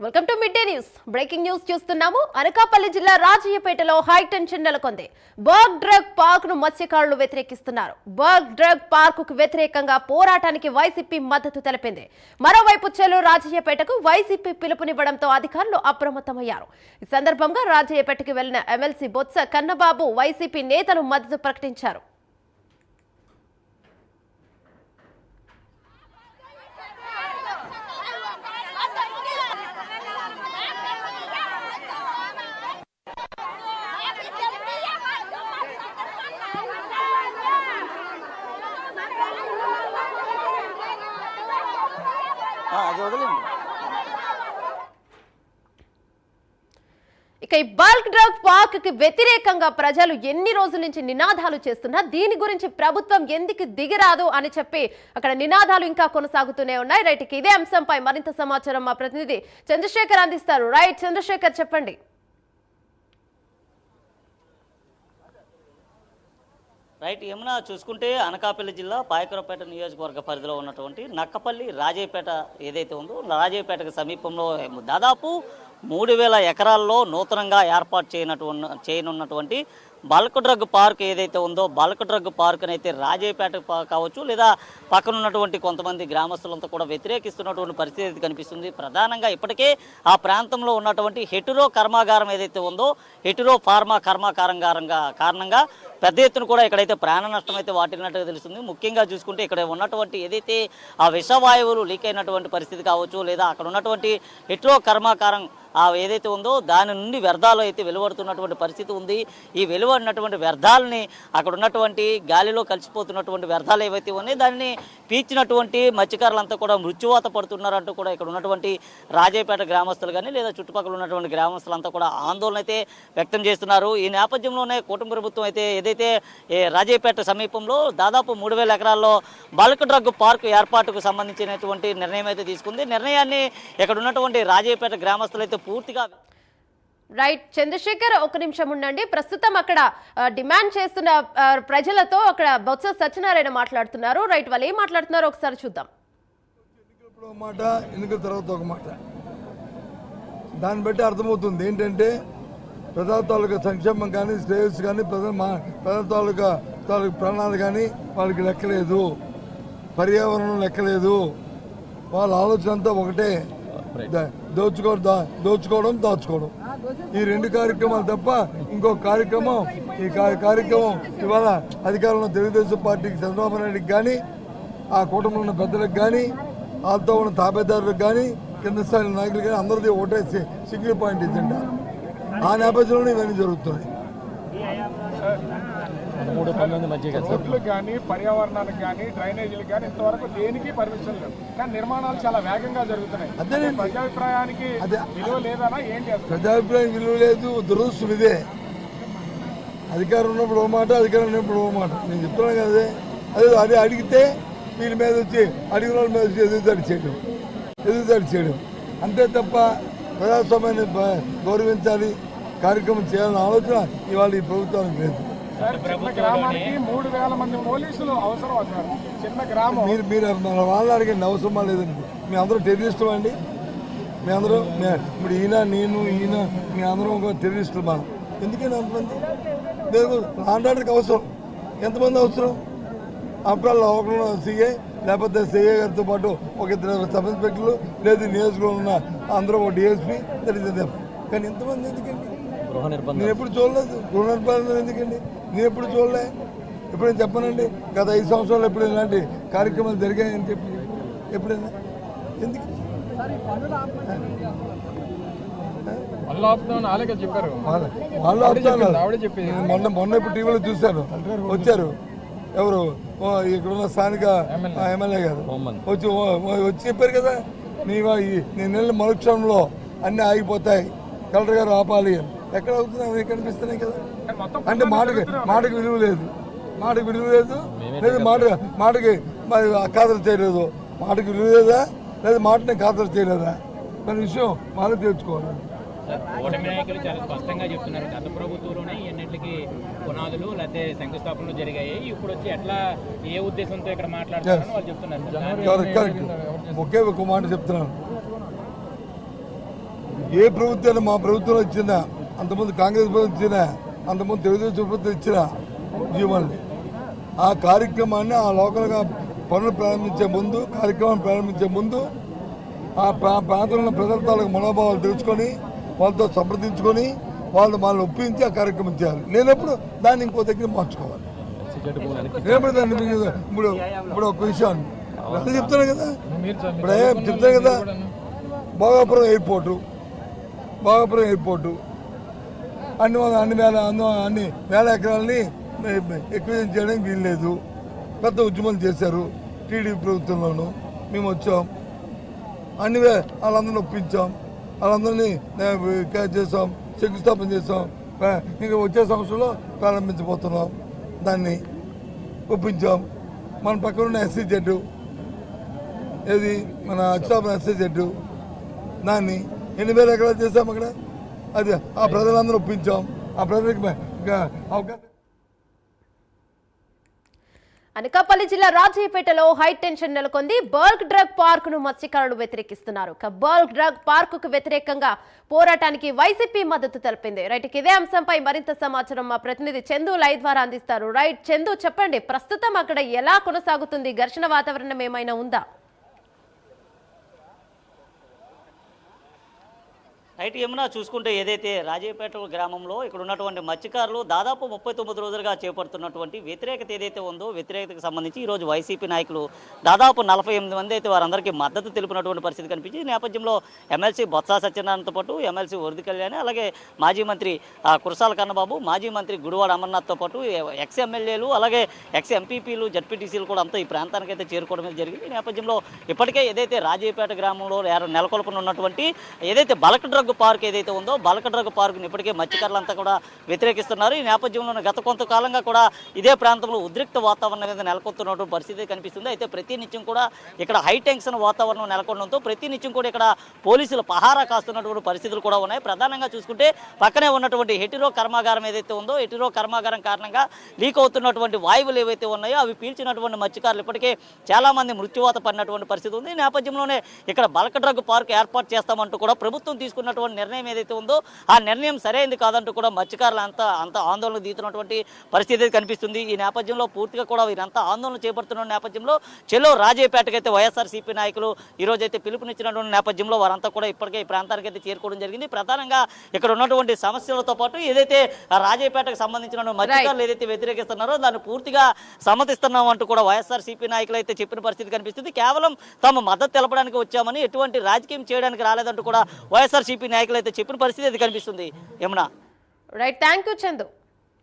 Welcome to mid day news. Breaking news చూస్తున్నాము. అనకాపల్లి జిల్లా రాజయ్యపేటలో high tension నెలకొంది. బర్గ్ డ్రగ్ పార్క్ ను మత్స్యకారులు వ్యతిరేకిస్తున్నారు. బర్గ్ డ్రగ్ పార్క్ కు వ్యతిరేకంగా పోరాటానికి వైసీపీ మద్దతు తెలిపింది. మరోవైపు చెలో రాజయ్యపేటకు వైసీపీ పిలుపునివ్వడంతో అధికారులు అప్రమత్తమయ్యారు. ఈ సందర్భంగా రాజయ్యపేటకు వెళ్లిన ఎమ్మెల్సీ బొత్స కన్నబాబు వైసీపీ నేతలు మద్దతు ప్రకటించారు. ఇక ఈ బల్క్ డ్రగ్ పార్క్ కి వ్యతిరేకంగా ప్రజలు ఎన్ని రోజుల నుంచి నినాదాలు చేస్తున్నా దీని గురించి ప్రభుత్వం ఎందుకు దిగిరాదు అని చెప్పి అక్కడ నినాదాలు ఇంకా కొనసాగుతూనే ఉన్నాయి. రైట్, ఇదే అంశంపై మరింత సమాచారం మా ప్రతినిధి చంద్రశేఖర్ అందిస్తారు. రైట్ చంద్రశేఖర్, చెప్పండి. రైట్, యమున చూసుకుంటే అనకాపల్లి జిల్లా పాయకరపేట నియోజకవర్గ పరిధిలో ఉన్నటువంటి నక్కపల్లి రాజయ్యపేట ఏదైతే ఉందో రాజయ్యపేటకు సమీపంలో దాదాపు 3000 ఎకరాల్లో నూతనంగా ఏర్పాటు చేయనున్నటువంటి బల్క్ డ్రగ్ పార్క్ ఏదైతే ఉందో బల్క్ డ్రగ్ పార్క్ అయితే రాజయ్యపేట కావచ్చు లేదా పక్కన ఉన్నటువంటి కొంతమంది గ్రామస్తులంతా కూడా వ్యతిరేకిస్తున్నటువంటి పరిస్థితి కనిపిస్తుంది. ప్రధానంగా ఇప్పటికే ఆ ప్రాంతంలో ఉన్నటువంటి హెటిరో కర్మాగారం ఏదైతే ఉందో హెటిరో ఫార్మా కారణంగా పెద్ద ఎత్తున కూడా ఇక్కడైతే ప్రాణ నష్టం అయితే వాటినట్టుగా తెలుస్తుంది. ముఖ్యంగా చూసుకుంటే ఇక్కడ ఉన్నటువంటి ఏదైతే ఆ విషవాయువులు లీక్ అయినటువంటి పరిస్థితి కావచ్చు లేదా అక్కడ ఉన్నటువంటి హెటిరో కర్మాగారం ఏదైతే ఉందో దాని నుండి వ్యర్థాలు అయితే వెలువడుతున్నటువంటి పరిస్థితి ఉంది. ఈ వెలువడినటువంటి వ్యర్థాలని అక్కడ ఉన్నటువంటి గాలిలో కలిసిపోతున్నటువంటి వ్యర్థాలు ఏవైతే ఉన్నాయో దాన్ని పీల్చినటువంటి మత్స్యకారులంతా కూడా మృత్యువాత పడుతున్నారంటూ కూడా ఇక్కడ ఉన్నటువంటి రాజయ్యపేట గ్రామస్తులు కానీ లేదా చుట్టుపక్కల ఉన్నటువంటి గ్రామస్తులంతా కూడా ఆందోళన అయితే వ్యక్తం చేస్తున్నారు. ఈ నేపథ్యంలోనే కూటమి ప్రభుత్వం అయితే ఏదైతే రాజయ్యపేట సమీపంలో దాదాపు 3000 ఎకరాల్లో బల్క్ డ్రగ్ పార్క్ ఏర్పాటుకు సంబంధించినటువంటి నిర్ణయం అయితే తీసుకుంది. నిర్ణయాన్ని ఇక్కడ ఉన్నటువంటి రాజయ్యపేట గ్రామస్తులు అయితే పూర్తిగా రైట్ చంద్రశేఖర్, ఒక నిమిషం ఉండండి. ప్రస్తుతం అక్కడ డిమాండ్ చేస్తున్న ప్రజలతో అక్కడ బొత్స సత్యనారాయణ మాట్లాడుతున్నారు. రైట్, వాళ్ళు ఏం మాట్లాడుతున్నారో ఒకసారి చూద్దాం. ఎన్నికల తర్వాత ఒక మాట, దాన్ని బట్టి అర్థమవుతుంది ఏంటంటే ప్రజల తాలూకా సంక్షేమం కానీ శ్రేయస్సు కానీ ప్రజల తాలూకా ప్రాణాలు కానీ వాళ్ళకి లెక్కలేదు, పర్యావరణం లెక్కలేదు. వాళ్ళ ఆలోచన అంతా ఒకటే, దోచుకోవడం దాచుకోవడం. ఈ 2 కార్యక్రమాలు తప్ప ఇంకో కార్యక్రమం ఈ కార్యక్రమం ఇవాళ అధికారంలో తెలుగుదేశం పార్టీకి చంద్రబాబు నాయుడికి కానీ ఆ కూటమిలో ఉన్న పెద్దలకు కానీ వాళ్ళతో ఉన్న తాబేదారులకు కానీ కింద స్థాయి నాయకులు కానీ అందరిది ఒకటే సింగిల్ పాయింట్ ఎజెండా. ఆ నేపథ్యంలోనే ఇవన్నీ జరుగుతున్నాయి. రోడ్లు కానీ పర్యావరణానికి కానీ డ్రైనేజీలు కానీ ఇంతవరకు దేనికి పర్మిషన్ లేదు, కానీ నిర్మాణాలు చాలా వేగంగా జరుగుతున్నాయి. అదే ప్రజాభిప్రాయానికి విలువ లేదనా ఏంటి? ప్రజాభిప్రాయం విలువ లేదు. దురదృష్టం ఇదే, అధికారం ఉన్నప్పుడు ఓ మాట, అధికారం ఉన్నప్పుడు ఓ మాట. నేను చెప్తున్నాను కదా, అదే అడిగితే వీళ్ళ మీద వచ్చి అడిగిన వాళ్ళ మీద వచ్చి ఎదురుదాడి చేయడం అంతే తప్ప ప్రజాస్వామ్యాన్ని గౌరవించాలి, కార్యక్రమం చేయాలన్న ఆలోచన ఇవాళ ఈ ప్రభుత్వానికి లేదు. గ్రామానికి 3000 మంది పోలీసులు అవసరం అవుతున్నారు. చిన్న గ్రామం. మీరు మన వాళ్ళని అడిగండి, అవసరమా లేదండి. మీ అందరూ టెర్రరిస్టులు అండి, మీ అందరూ ఇప్పుడు ఈయన మీ అందరం ఒక టెర్రరిస్టులు. మనం ఎందుకని అంతమంది ఆండాడికి అవసరం? ఎంతమంది అవసరం? అప్పుడు ఒకరు సీఏ లేకపోతే సిఐ గారితో పాటు ఒక 2 సబ్ ఇన్స్పెక్టర్లు లేదు నియోజకవర్గంలో ఉన్న అందరూ ఒక డిఎస్పీ తెలియదు. కానీ ఎంతమంది ఎందుకండి? నేను ఎప్పుడు చూడలేదు. గృహ నిర్బంధం ఎందుకండి? నేను ఎప్పుడు చూడలే. ఎప్పుడైనా చెప్పనండి గత 5 సంవత్సరాలు ఎప్పుడు ఇలాంటి కార్యక్రమాలు జరిగాయని చెప్పి ఎప్పుడైనా ఎందుకు వాళ్ళు మొన్న ఇప్పుడు టీవీలో చూశాను, వచ్చారు ఎవరు ఇక్కడున్న స్థానిక ఎమ్మెల్యే గారు వచ్చి చెప్పారు కదా, నేను నెల మరుక్షణంలో అన్నీ ఆగిపోతాయి, కలెక్టర్ గారు ఆపాలి అని. ఎక్కడ అవుతున్నాయి కనిపిస్తున్నాయి కదా. అంటే మాటకి విలువ లేదు, లేదు మాటకి ఖాతరు చేయలేదు. మాటకి విలువ లేదా, లేదా మాటని ఖాతరు చేయలేదా అనే విషయం మాలో తెలుసుకోవాలి. కూటమి నాయకులు చాలా స్పష్టంగా చెప్తున్నారు, గత ప్రభుత్వంలోనే ఎన్నింటికి పునాదులు లేకపోతే శంకుస్థాపనలు జరిగాయి, ఇప్పుడు వచ్చి ఎట్లా ఏ ఉద్దేశంతో ఇక్కడ మాట్లాడుతున్నారని వాళ్ళు చెప్తున్నారు. ఒకే ఒక మాట చెప్తున్నాను, ఏ ప్రభుత్వాన్ని మా ప్రభుత్వంలో ఇచ్చిందా, అంతకుముందు కాంగ్రెస్ ప్రభుత్వం ఇచ్చినా, అంతకుముందు తెలుగుదేశం ప్రభుత్వం ఇచ్చిన జీవోల్ని ఆ కార్యక్రమాన్ని ఆ లోకల్గా పనులు ప్రారంభించే ముందు, కార్యక్రమాన్ని ప్రారంభించే ముందు ఆ ప్రాంతంలో ఉన్న ప్రజల తాలూకు మనోభావాలు తెలుసుకొని వాళ్ళతో సంప్రదించుకొని వాళ్ళని ఒప్పించి ఆ కార్యక్రమం చేయాలి. లేనప్పుడు దాన్ని ఇంకో దగ్గర మార్చుకోవాలి. లేనప్పుడు దాన్ని ఇప్పుడు ఒక విషయాన్ని అదే చెప్తాను కదా, ఇప్పుడు చెప్తాను కదా, భోగాపురం ఎయిర్పోర్టు అన్ని వేల ఎకరాలని ఎక్విజన్ చేయడానికి వీల్లేదు. పెద్ద ఉద్యమాలు చేశారు టీడీపీ ప్రభుత్వంలోనూ. మేము వచ్చాం, వాళ్ళందరినీ ఒప్పించాం, వాళ్ళందరినీ చేసాం, శంకుస్థాపన చేసాం. ఇంకా వచ్చే సంవత్సరంలో ప్రారంభించబోతున్నాం. దాన్ని ఒప్పించాం. మన పక్కన ఉన్న ఎస్సీ జెడ్, ఏది మన అచ్యుతాపురం ఎస్సీ జెడ్, దాన్ని 8,000 ఎకరాలు చేసాం అక్కడ. అది ఆ ప్రజలందరూ ఒప్పించాం. ఆ ప్రజలకి అవకాశం. అనకాపల్లి జిల్లా రాజయ్యపేటలో హై టెన్షన్ నెలకొంది. బల్క్ డ్రగ్ పార్క్ ను మత్స్యకారులు వ్యతిరేకిస్తున్నారు. బల్క్ డ్రగ్ పార్క్ కు వ్యతిరేకంగా పోరాటానికి వైసీపీ మద్దతు తెలిపింది. రైట్, ఇదే అంశంపై మరింత సమాచారం మా ప్రతినిధి చందు లైవ్ ద్వారా అందిస్తారు. రైట్ చందు, చెప్పండి, ప్రస్తుతం అక్కడ ఎలా కొనసాగుతుంది? ఘర్షణ వాతావరణం ఏమైనా ఉందా? రైట్ యమున, చూసుకుంటే ఏదైతే రాజయ్యపేట గ్రామంలో ఇక్కడ ఉన్నటువంటి మత్స్యకారులు దాదాపు 39 రోజులుగా చేపడుతున్నటువంటి వ్యతిరేకత ఏదైతే ఉందో, వ్యతిరేకతకు సంబంధించి ఈరోజు వైసీపీ నాయకులు దాదాపు 48 మంది అయితే వారందరికీ మద్దతు తెలిపినటువంటి పరిస్థితి కనిపించింది. ఈ నేపథ్యంలో ఎమ్మెల్సీ బొత్స సత్యనారాయణతో పాటు ఎమ్మెల్సీ వరది కళ్యాణి, అలాగే మాజీ మంత్రి కురసాల కన్నబాబు, మాజీ మంత్రి గుడివాడ అమర్నాథ్తో పాటు ఎక్స్ ఎమ్మెల్యేలు, అలాగే ఎక్స్ ఎంపీపీలు, జడ్పీటీసీలు కూడా అంతా ఈ ప్రాంతానికి అయితే చేరుకోవడం జరిగింది. ఈ నేపథ్యంలో ఇప్పటికే ఏదైతే రాజయ్యపేట గ్రామంలో నెలకొల్పనున్నటువంటి ఏదైతే బల్క్ డ్రగ్ పార్క్ ఏదైతే ఉందో, బల్క్ డ్రగ్ పార్కుని ఇప్పటికే మత్స్యకారులంతా కూడా వ్యతిరేకిస్తున్నారు. ఈ నేపథ్యంలో గత కొంతకాలంగా కూడా ఇదే ప్రాంతంలో ఉద్రిక్త వాతావరణం మీద నెలకొంటున్నటువంటి పరిస్థితి కనిపిస్తుంది. అయితే ప్రతి నిత్యం కూడా ఇక్కడ హై టెన్షన్ వాతావరణం నెలకొనడంతో ప్రతి నిత్యం కూడా ఇక్కడ పోలీసులు పహారా కాస్తున్నటువంటి పరిస్థితులు కూడా ఉన్నాయి. ప్రధానంగా చూసుకుంటే పక్కనే ఉన్నటువంటి హెటిరో కర్మాగారం ఏదైతే ఉందో, హెటిరో కర్మాగారం కారణంగా లీక్ అవుతున్నటువంటి వాయువులు ఏవైతే ఉన్నాయో అవి పీల్చినటువంటి మత్స్యకారులు ఇప్పటికే చాలా మంది మృత్యువాత పడినటువంటి పరిస్థితి ఉంది. ఈ నేపథ్యంలోనే ఇక్కడ బల్క్ డ్రగ్ పార్క్ ఏర్పాటు చేస్తామంటూ కూడా ప్రభుత్వం తీసుకున్నటువంటి నిర్ణయం ఏదైతే ఉందో ఆ నిర్ణయం సరైనది కాదంటూ కూడా మత్స్యకారులు అంత ఆందోళన దిగుతున్నటువంటి పరిస్థితి కనిపిస్తుంది. ఈ నేపథ్యంలో పూర్తిగా కూడా వీరంతా ఆందోళన చేపడుతున్న నేపథ్యంలో చెలో రాజయ్యపేటకి అయితే వైఎస్ఆర్సీపీ నాయకులు ఈ రోజు అయితే పిలుపునిచ్చినటువంటి నేపథ్యంలో వారంతా కూడా ఇప్పటికే ఈ ప్రాంతానికి అయితే చేరుకోవడం జరిగింది. ప్రధానంగా ఇక్కడ ఉన్నటువంటి సమస్యలతో పాటు ఏదైతే రాజయ్యపేటకు సంబంధించిన మత్స్యకారులు ఏదైతే వ్యతిరేకిస్తున్నారో దాన్ని పూర్తిగా సమ్మతిస్తున్నాం అంటూ కూడా వైఎస్ఆర్సీపీ నాయకులు అయితే చెప్పిన పరిస్థితి కనిపిస్తుంది. కేవలం తమ మద్దతు తెలపడానికి వచ్చామని, ఎటువంటి రాజకీయం చేయడానికి రాలేదంటూ కూడా వైఎస్ఆర్సీపీ నాయకులు అయితే చెప్పిన పరిస్థితి అది కనిపిస్తుంది. Yamuna. Right, thank you Chandu.